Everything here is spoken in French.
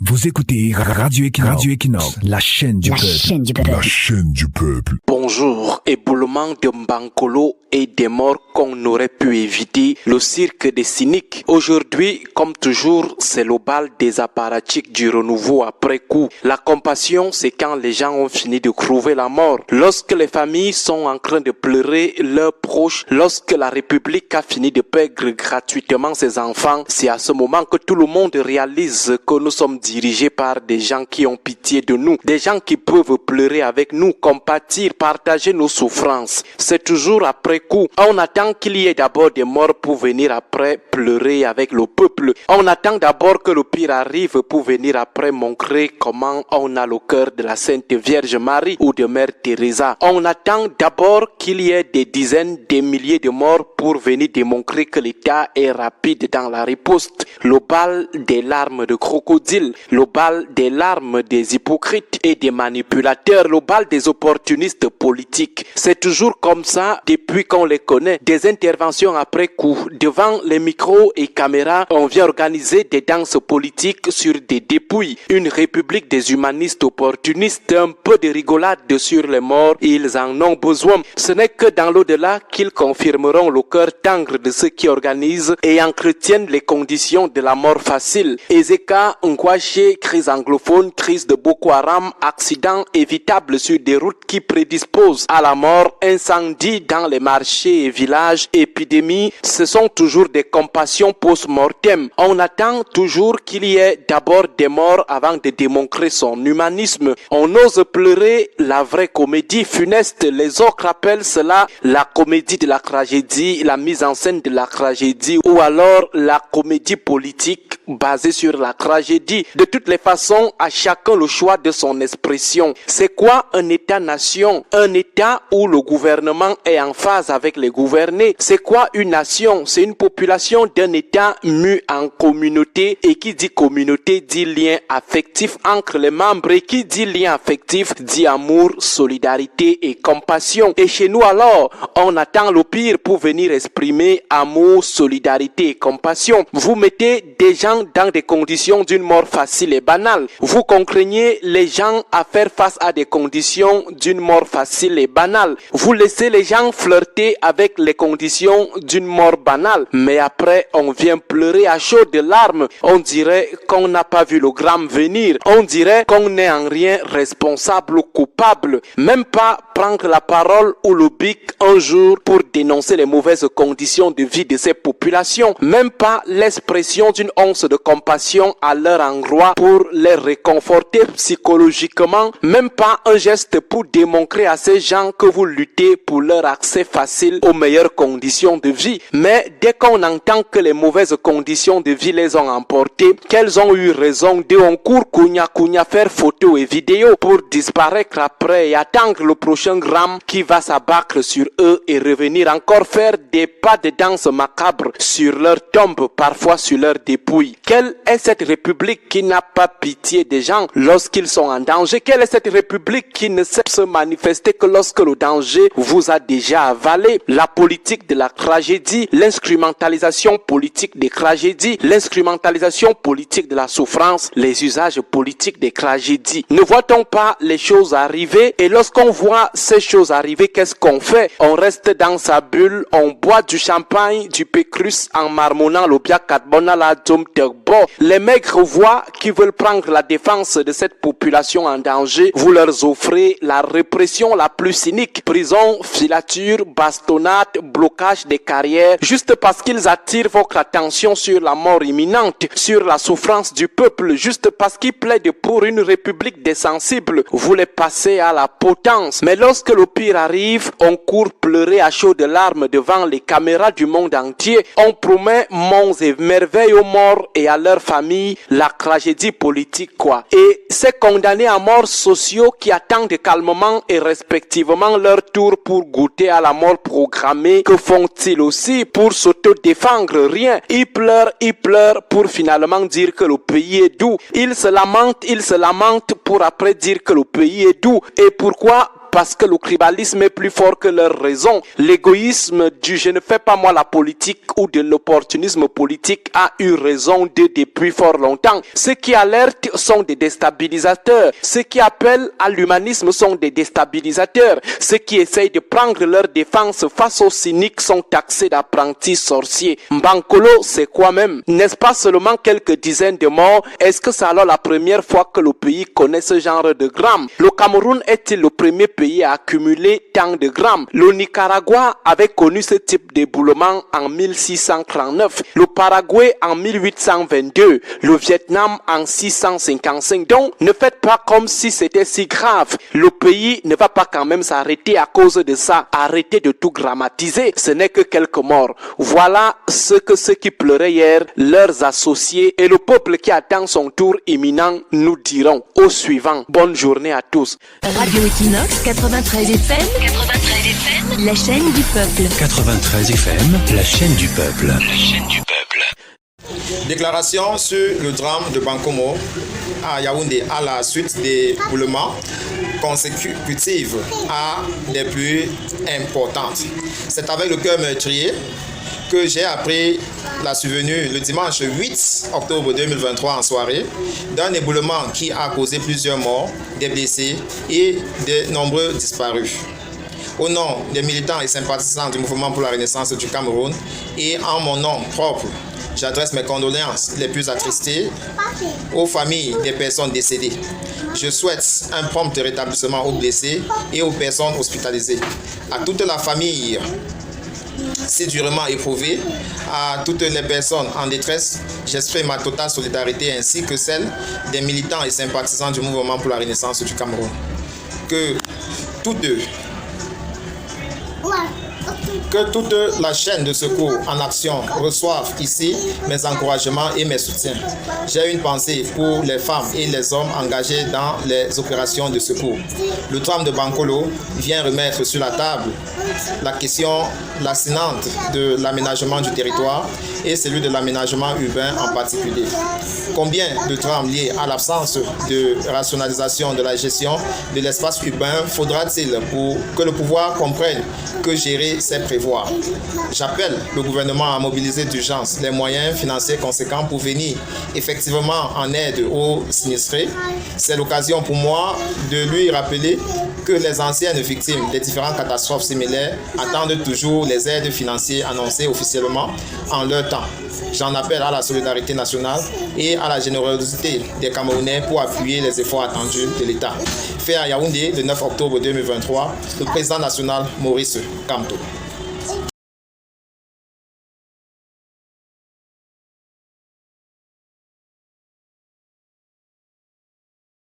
Vous écoutez Radio Equinox, la chaîne du peuple. La chaîne du peuple. Bonjour, éboulement de Mbankolo et des morts qu'on aurait pu éviter, le cirque des cyniques. Aujourd'hui, comme toujours, c'est le bal des apparatchiks du renouveau après coup. La compassion, c'est quand les gens ont fini de crever la mort. Lorsque les familles sont en train de pleurer leurs proches, lorsque la République a fini de perdre gratuitement ses enfants, c'est à ce moment que tout le monde réalise que nous sommes dirigés par des gens qui ont pitié de nous, des gens qui peuvent pleurer avec nous, compatir, partager nos souffrances. C'est toujours après coup. On attend qu'il y ait d'abord des morts pour venir après pleurer avec le peuple. On attend d'abord que le pire arrive pour venir après montrer comment on a le cœur de la Sainte Vierge Marie ou de Mère Teresa. On attend d'abord qu'il y ait des dizaines, des milliers de morts pour venir démontrer que l'État est rapide dans la riposte. Le bal des larmes de crocodile, le bal des larmes des hypocrites et des manipulateurs, le bal des opportunistes politiques. C'est toujours comme ça depuis qu'on les connaît. Des interventions après coup. Devant les micros et caméras, on vient organiser des danses politiques sur des dépouilles. Une république des humanistes opportunistes, un peu de rigolade sur les morts, ils en ont besoin. Ce n'est que dans l'au-delà qu'ils confirmeront le cœur tendre de ceux qui organisent et entretiennent les conditions de la mort facile. Ezeka, Nkwaché, crise anglophone, crise de Boko Haram, accidents évitables sur des routes qui prédisposent à la mort, incendie dans les marchés et villages, épidémies, ce sont toujours des compassions post-mortem. On attend toujours qu'il y ait d'abord des morts avant de démontrer son humanisme. On ose pleurer la vraie comédie funeste. Les autres appellent cela la comédie de la tragédie, la mise en scène de la tragédie ou alors la comédie politique basée sur la tragédie. De toutes les façons, à chacun le choix de son expression. C'est quoi un État-nation? Un État où le gouvernement est en phase avec les gouvernés. C'est quoi une nation? C'est une population d'un État mu en communauté, et qui dit communauté dit lien affectif entre les membres, et qui dit lien affectif dit amour, solidarité et compassion. Et chez nous alors, on attend le pire pour venir exprimer amour, solidarité et compassion. Vous mettez des gens dans des conditions d'une mort facile et banale. Vous contraignez les gens à faire face à des conditions d'une mort facile et banale. Vous laissez les gens flirter avec les conditions d'une mort banale. Mais après, on vient pleurer à chaudes larmes. On dirait qu'on n'a pas vu le drame venir. On dirait qu'on n'est en rien responsable ou coupable. Même pas prendre la parole ou le bic un jour pour dénoncer les mauvaises conditions de vie de ces populations. Même pas l'expression d'une once de compassion à leur endroit pour les réconforter psychologiquement. Même pas un geste pour démontrer à ces gens que vous luttez pour leur accès facile aux meilleures conditions de vie. Mais dès qu'on entend que les mauvaises conditions de vie les ont emportés, qu'elles ont eu raison de on court cugna faire photos et vidéos pour disparaître après et attendre le prochain drame qui va s'abattre sur eux et revenir encore faire des pas de danse macabres sur leur tombe, parfois sur leurs dépouilles. Quelle est cette république qui n'a pas pitié des gens lorsqu'ils sont en danger? Quelle est cette république qui ne sait se manifester que lorsque le danger vous a déjà avalé? La politique de la tragédie, l'instrumentalisation politique des tragédies, l'instrumentalisation politique de la souffrance, les usages politiques des tragédies. Ne voit-on pas les choses arriver? Et lorsqu'on voit ces choses arriver, qu'est-ce qu'on fait? On reste dans sa bulle, on boit du champagne, du pécrus en marmonnant le biakatbona la Terbo. Les maigres voix qui veulent prendre la défense de cette population en danger, vous leur offrez la répression la plus cynique. Prison, filature, bastonnade, blocage des carrières, juste parce qu'ils attirent votre attention sur la mort imminente, sur la souffrance du peuple, juste parce qu'ils plaident pour une république des sensibles. Vous les passez à la potence. Mais lorsque le pire arrive, on court pleurer à chaudes larmes devant les caméras du monde entier. On promet monts et merveilles aux morts et à leurs familles, la tragédie politique quoi. Et ces condamnés à mort sociaux qui attendent calmement et respectivement leur tour pour goûter à la mort programmée, que font-ils aussi pour s'auto-défendre? Rien. Ils pleurent pour finalement dire que le pays est doux. Ils se lamentent pour après dire que le pays est doux. Et pourquoi parce que le tribalisme est plus fort que leur raison. L'égoïsme du je ne fais pas moi la politique ou de l'opportunisme politique a eu raison depuis fort longtemps. Ceux qui alertent sont des déstabilisateurs. Ceux qui appellent à l'humanisme sont des déstabilisateurs. Ceux qui essayent de prendre leur défense face aux cyniques sont taxés d'apprentis sorciers. Mbankolo, c'est quoi même? N'est-ce pas seulement quelques dizaines de morts? Est-ce que c'est alors la première fois que le pays connaît ce genre de grammes? Le Cameroun est-il le premier pays à accumuler tant de grammes? Le Nicaragua avait connu ce type d'éboulement en 1639, le Paraguay en 1822, le Vietnam en 655. Donc, ne faites pas comme si c'était si grave. Le pays ne va pas quand même s'arrêter à cause de ça. Arrêtez de tout grammatiser. Ce n'est que quelques morts. Voilà ce que ceux qui pleuraient hier, leurs associés et le peuple qui attend son tour imminent nous diront. Au suivant, bonne journée à tous. Radio Equinox 93 FM, la chaîne du peuple. 93 FM, la chaîne du peuple. La chaîne du peuple. Déclaration sur le drame de Bankomo à Yaoundé à la suite des éboulements consécutifs à des pluies importantes. C'est avec le cœur meurtrier que j'ai appris la survenue le dimanche 8 octobre 2023 en soirée d'un éboulement qui a causé plusieurs morts, des blessés et de nombreux disparus. Au nom des militants et sympathisants du mouvement pour la renaissance du Cameroun et en mon nom propre, j'adresse mes condoléances les plus attristées aux familles des personnes décédées. Je souhaite un prompt rétablissement aux blessés et aux personnes hospitalisées. À toute la famille si durement éprouvée, à toutes les personnes en détresse, j'exprime ma totale solidarité ainsi que celle des militants et sympathisants du mouvement pour la renaissance du Cameroun. Que toute la chaîne de secours en action reçoive ici mes encouragements et mes soutiens. J'ai une pensée pour les femmes et les hommes engagés dans les opérations de secours. Le drame de Bankolo vient remettre sur la table la question lancinante de l'aménagement du territoire et celui de l'aménagement urbain en particulier. Combien de drames liés à l'absence de rationalisation de la gestion de l'espace urbain faudra-t-il pour que le pouvoir comprenne que gérer, c'est prévoir? J'appelle le gouvernement à mobiliser d'urgence les moyens financiers conséquents pour venir effectivement en aide aux sinistrés. C'est l'occasion pour moi de lui rappeler que les anciennes victimes des différentes catastrophes similaires attendent toujours les aides financières annoncées officiellement en leur temps. J'en appelle à la solidarité nationale et à la générosité des Camerounais pour appuyer les efforts attendus de l'État. Fait à Yaoundé le 9 octobre 2023, le président national Maurice Kamto.